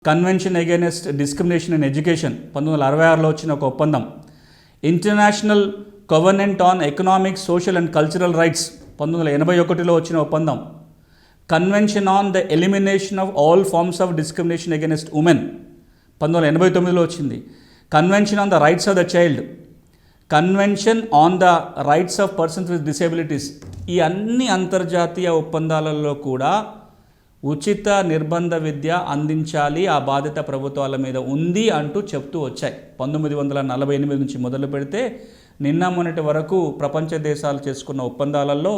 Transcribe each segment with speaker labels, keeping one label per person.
Speaker 1: Convention against discrimination in education 1966లో వచ్చిన ఒక ఒప్పందం. International covenant on economic, social and cultural rights 1981లో వచ్చిన ఒప్పందం. Convention on the elimination of all forms of discrimination against women 1989లో వచ్చింది. Convention on the rights of the child, convention on the rights of persons with disabilities. ఈ అన్ని అంతర్జాతీయ ఒప్పందాలలో కూడా ఉచిత నిర్బంధ విద్య అందించాలి, ఆ బాధ్యత ప్రభుత్వాల మీద ఉంది అంటూ చెప్తూ వచ్చాయి. 1948 నుంచి మొదలు పెడితే నిన్న మొన్నటి వరకు ప్రపంచ దేశాలు చేసుకున్న ఒప్పందాలలో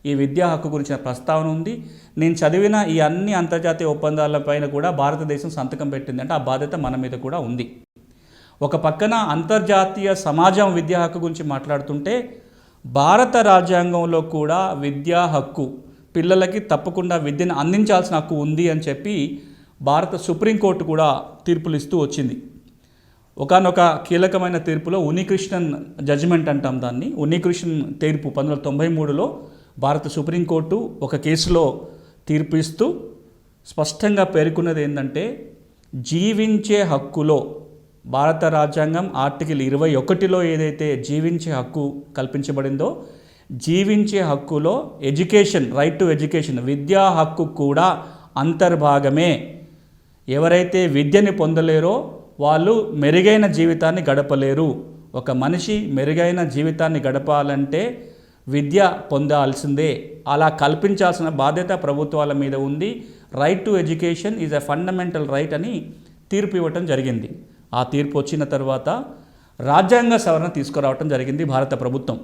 Speaker 1: ఈ విద్యా హక్కు గురించిన ప్రస్తావన ఉంది. నేను చదివిన ఈ అన్ని అంతర్జాతీయ ఒప్పందాలపైన కూడా భారతదేశం సంతకం పెట్టింది, అంటే ఆ బాధ్యత మన మీద కూడా ఉంది. ఒక పక్కన అంతర్జాతీయ సమాజం విద్యా హక్కు గురించి మాట్లాడుతుంటే భారత రాజ్యాంగంలో కూడా విద్యా హక్కు, పిల్లలకి తప్పకుండా విద్యను అందించాల్సిన హక్కు ఉంది అని చెప్పి భారత సుప్రీంకోర్టు కూడా తీర్పులు ఇస్తూ వచ్చింది. ఒకానొక కీలకమైన తీర్పులో ఉన్నికృష్ణన్ జడ్జిమెంట్ అంటాం దాన్ని, ఉన్నికృష్ణన్ తీర్పు 1993లో భారత సుప్రీంకోర్టు ఒక కేసులో తీర్పు ఇస్తూ స్పష్టంగా పేర్కొన్నది ఏంటంటే, జీవించే హక్కులో భారత రాజ్యాంగం ఆర్టికల్ 21లో ఏదైతే జీవించే హక్కు కల్పించబడిందో, జీవించే హక్కులో ఎడ్యుకేషన్, రైట్ టు ఎడ్యుకేషన్, విద్యా హక్కు కూడా అంతర్భాగమే. ఎవరైతే విద్యని పొందలేరో వాళ్ళు మెరుగైన జీవితాన్ని గడపలేరు. ఒక మనిషి మెరుగైన జీవితాన్ని గడపాలంటే విద్య పొందాల్సిందే. అలా కల్పించాల్సిన బాధ్యత ప్రభుత్వాల మీద ఉంది. Right to education is a fundamental right అని తీర్పు ఇవ్వటం జరిగింది. ఆ తీర్పు వచ్చిన తర్వాత రాజ్యాంగ సవరణ తీసుకురావటం జరిగింది భారత ప్రభుత్వం.